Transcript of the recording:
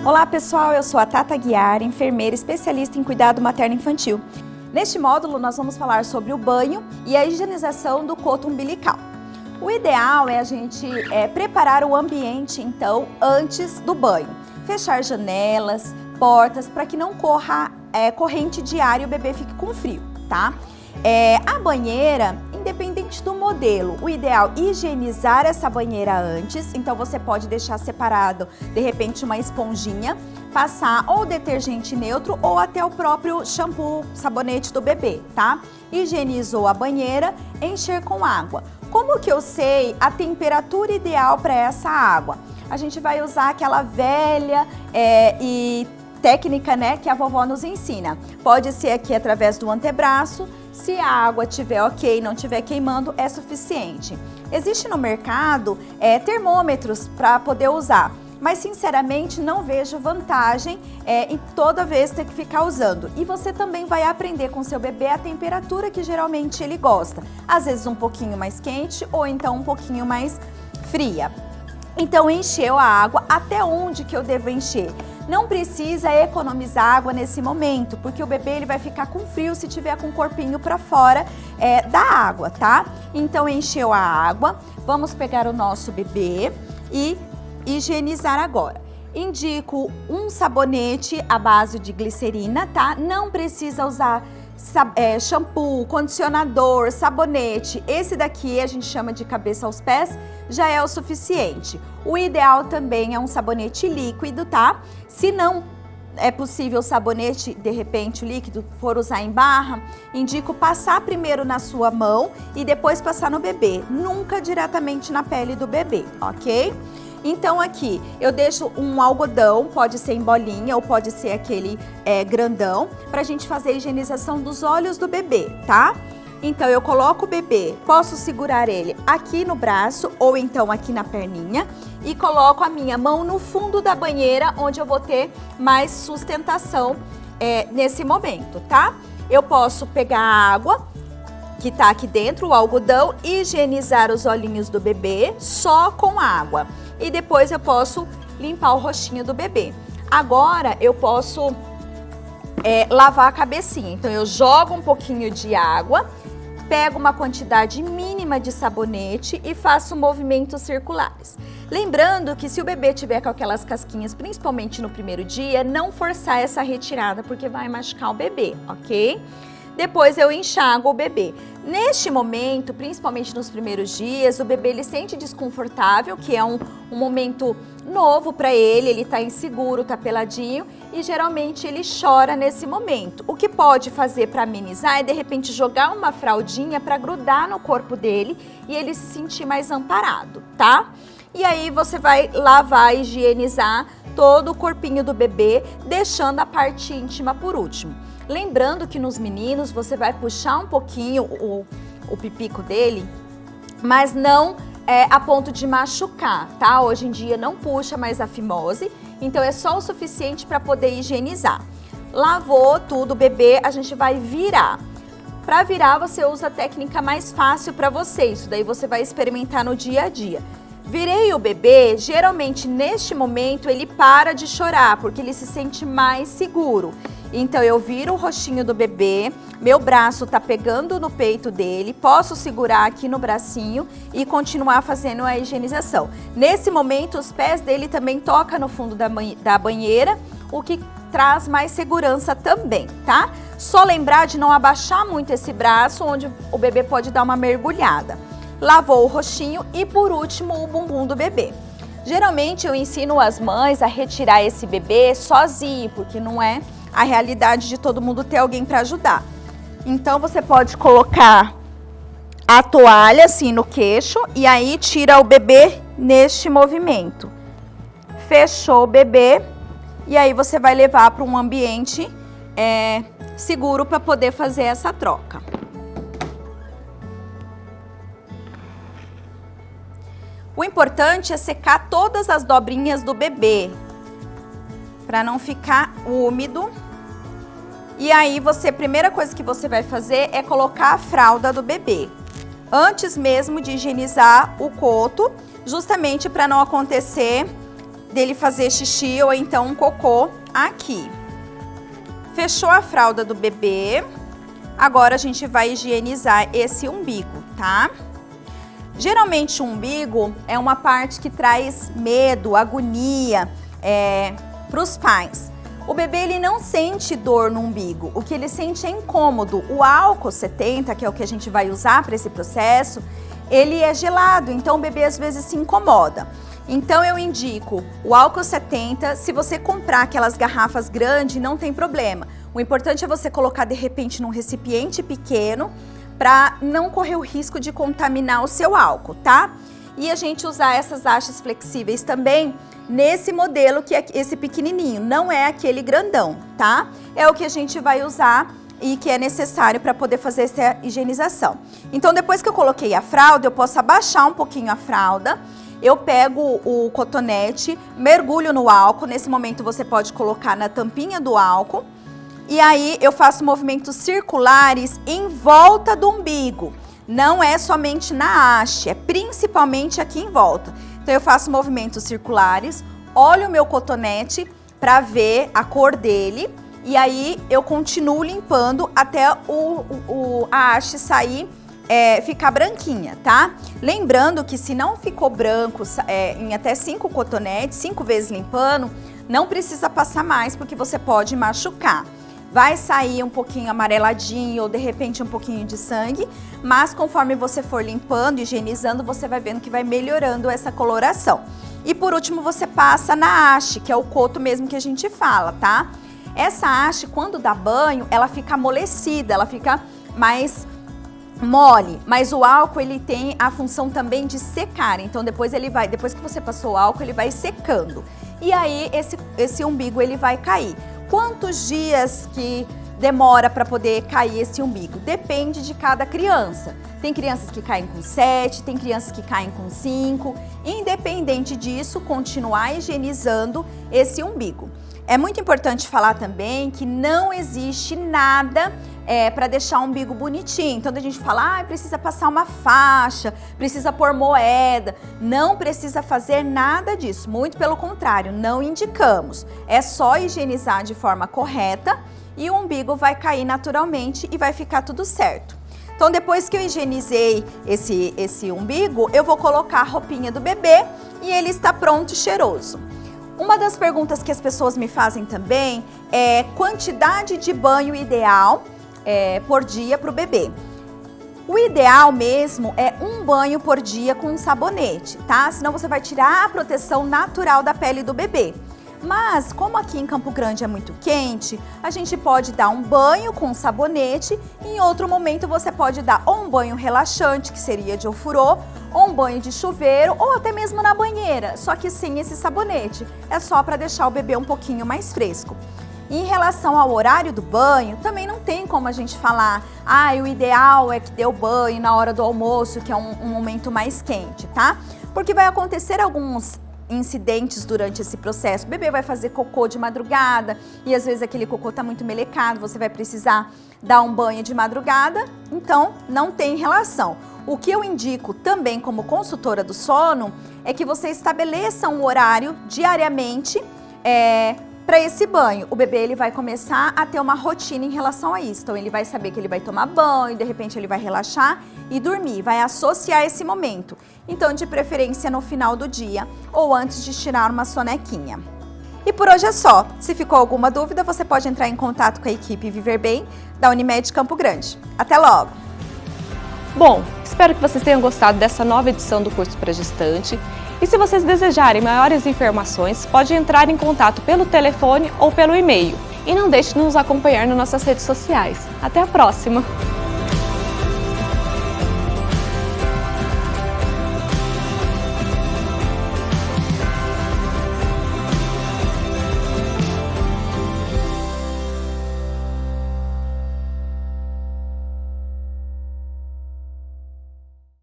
Olá pessoal, eu sou a Tata Guiar, enfermeira especialista em cuidado materno-infantil. Neste módulo nós vamos falar sobre o banho e a higienização do coto umbilical. O ideal é a gente preparar o ambiente então antes do banho. Fechar janelas, portas para que não corra corrente de ar e o bebê fique com frio, tá? A banheira, independente do modelo, o ideal é higienizar essa banheira antes, então você pode deixar separado, de repente, uma esponjinha, passar ou detergente neutro ou até o próprio shampoo, sabonete do bebê, tá? Higienizou a banheira, encher com água. Como que eu sei a temperatura ideal para essa água? A gente vai usar aquela velha técnica, né, que a vovó nos ensina. Pode ser aqui através do antebraço. Se a água estiver ok, não estiver queimando, é suficiente. Existe no mercado termômetros para poder usar, mas sinceramente não vejo vantagem em toda vez ter que ficar usando. E você também vai aprender com seu bebê a temperatura que geralmente ele gosta. Às vezes um pouquinho mais quente ou então um pouquinho mais fria. Então encheu a água, até onde que eu devo encher? Não precisa economizar água nesse momento, porque o bebê ele vai ficar com frio se tiver com o corpinho para fora da água, tá? Então encheu a água, vamos pegar o nosso bebê e higienizar agora. Indico um sabonete à base de glicerina, tá? Não precisa usar shampoo, condicionador, sabonete. Esse daqui a gente chama de cabeça aos pés, já é o suficiente. O ideal também é um sabonete líquido, tá? Se não é possível o sabonete, de repente, o líquido, for usar em barra, indico passar primeiro na sua mão e depois passar no bebê, nunca diretamente na pele do bebê, ok? Então aqui eu deixo um algodão, pode ser em bolinha ou pode ser aquele grandão, pra gente fazer a higienização dos olhos do bebê, tá? Então eu coloco o bebê, posso segurar ele aqui no braço ou então aqui na perninha e coloco a minha mão no fundo da banheira, onde eu vou ter mais sustentação nesse momento, tá? Eu posso pegar a água que tá aqui dentro, o algodão, e higienizar os olhinhos do bebê só com água. E depois eu posso limpar o rostinho do bebê. Agora eu posso lavar a cabecinha. Então eu jogo um pouquinho de água, pego uma quantidade mínima de sabonete e faço movimentos circulares. Lembrando que se o bebê tiver com aquelas casquinhas, principalmente no primeiro dia, não forçar essa retirada porque vai machucar o bebê, ok? Depois eu enxago o bebê. Neste momento, principalmente nos primeiros dias, o bebê ele sente desconfortável, que é um momento novo para ele tá inseguro, tá peladinho e geralmente ele chora nesse momento. O que pode fazer para amenizar é de repente jogar uma fraldinha para grudar no corpo dele e ele se sentir mais amparado, tá? E aí você vai lavar e higienizar todo o corpinho do bebê, deixando a parte íntima por último. Lembrando que nos meninos você vai puxar um pouquinho o pipico dele, mas não a ponto de machucar, tá? Hoje em dia não puxa mais a fimose, então é só o suficiente para poder higienizar. Lavou tudo o bebê, a gente vai virar. Para virar você usa a técnica mais fácil para você, isso daí você vai experimentar no dia a dia. Virei o bebê, geralmente neste momento ele para de chorar, porque ele se sente mais seguro. Então eu viro o rostinho do bebê, meu braço tá pegando no peito dele, posso segurar aqui no bracinho e continuar fazendo a higienização. Nesse momento os pés dele também tocam no fundo da banheira, o que traz mais segurança também, tá? Só lembrar de não abaixar muito esse braço, onde o bebê pode dar uma mergulhada. Lavou o rostinho e por último o bumbum do bebê. Geralmente eu ensino as mães a retirar esse bebê sozinho, porque não é a realidade de todo mundo ter alguém para ajudar. Então você pode colocar a toalha assim no queixo e aí tira o bebê neste movimento. Fechou o bebê e aí você vai levar para um ambiente seguro para poder fazer essa troca. O importante é secar todas as dobrinhas do bebê, para não ficar úmido. E aí a primeira coisa que você vai fazer é colocar a fralda do bebê, antes mesmo de higienizar o coto, justamente para não acontecer dele fazer xixi ou então um cocô aqui. Fechou a fralda do bebê, agora a gente vai higienizar esse umbigo, tá? Geralmente o umbigo é uma parte que traz medo, agonia para os pais. O bebê ele não sente dor no umbigo, o que ele sente é incômodo. O álcool 70, que é o que a gente vai usar para esse processo, ele é gelado, então o bebê às vezes se incomoda. Então eu indico o álcool 70, se você comprar aquelas garrafas grandes, não tem problema. O importante é você colocar de repente num recipiente pequeno para não correr o risco de contaminar o seu álcool, tá? E a gente usar essas hastes flexíveis também nesse modelo que é esse pequenininho, não é aquele grandão, tá? É o que a gente vai usar e que é necessário para poder fazer essa higienização. Então depois que eu coloquei a fralda, eu posso abaixar um pouquinho a fralda. Eu pego o cotonete, mergulho no álcool, nesse momento você pode colocar na tampinha do álcool. E aí eu faço movimentos circulares em volta do umbigo. Não é somente na haste, é principalmente aqui em volta. Então eu faço movimentos circulares, olho o meu cotonete para ver a cor dele. E aí eu continuo limpando até a haste sair, ficar branquinha, tá? Lembrando que se não ficou branco em até 5 cotonetes, 5 vezes limpando, não precisa passar mais porque você pode machucar. Vai sair um pouquinho amareladinho ou de repente um pouquinho de sangue, mas conforme você for limpando, higienizando, você vai vendo que vai melhorando essa coloração. E por último você passa na haste, que é o coto mesmo que a gente fala, tá? Essa haste, quando dá banho, ela fica amolecida, ela fica mais mole, mas o álcool ele tem a função também de secar, então depois que você passou o álcool, ele vai secando. E aí esse umbigo ele vai cair. Quantos dias que demora para poder cair esse umbigo? Depende de cada criança. Tem crianças que caem com 7, tem crianças que caem com 5. Independente disso, continuar higienizando esse umbigo. É muito importante falar também que não existe nada para deixar o umbigo bonitinho. Então a gente fala, precisa passar uma faixa, precisa pôr moeda. Não precisa fazer nada disso, muito pelo contrário, não indicamos. É só higienizar de forma correta e o umbigo vai cair naturalmente e vai ficar tudo certo. Então depois que eu higienizei esse umbigo, eu vou colocar a roupinha do bebê e ele está pronto e cheiroso. Uma das perguntas que as pessoas me fazem também é quantidade de banho ideal por dia para o bebê. O ideal mesmo é um banho por dia com um sabonete, tá? Senão você vai tirar a proteção natural da pele do bebê. Mas, como aqui em Campo Grande é muito quente, a gente pode dar um banho com sabonete e em outro momento você pode dar ou um banho relaxante, que seria de ofurô, ou um banho de chuveiro, ou até mesmo na banheira, só que sem esse sabonete. É só para deixar o bebê um pouquinho mais fresco. Em relação ao horário do banho, também não tem como a gente falar, o ideal é que dê o banho na hora do almoço, que é um momento mais quente, tá? Porque vai acontecer alguns incidentes durante esse processo. O bebê vai fazer cocô de madrugada e às vezes aquele cocô tá muito melecado, você vai precisar dar um banho de madrugada, então não tem relação. O que eu indico também como consultora do sono é que você estabeleça um horário diariamente para esse banho. O bebê ele vai começar a ter uma rotina em relação a isso. Então ele vai saber que ele vai tomar banho, de repente ele vai relaxar e dormir, vai associar esse momento. Então de preferência no final do dia ou antes de tirar uma sonequinha. E por hoje é só. Se ficou alguma dúvida, você pode entrar em contato com a equipe Viver Bem da Unimed Campo Grande. Até logo! Bom, espero que vocês tenham gostado dessa nova edição do curso para gestante. E se vocês desejarem maiores informações, pode entrar em contato pelo telefone ou pelo e-mail. E não deixe de nos acompanhar nas nossas redes sociais. Até a próxima!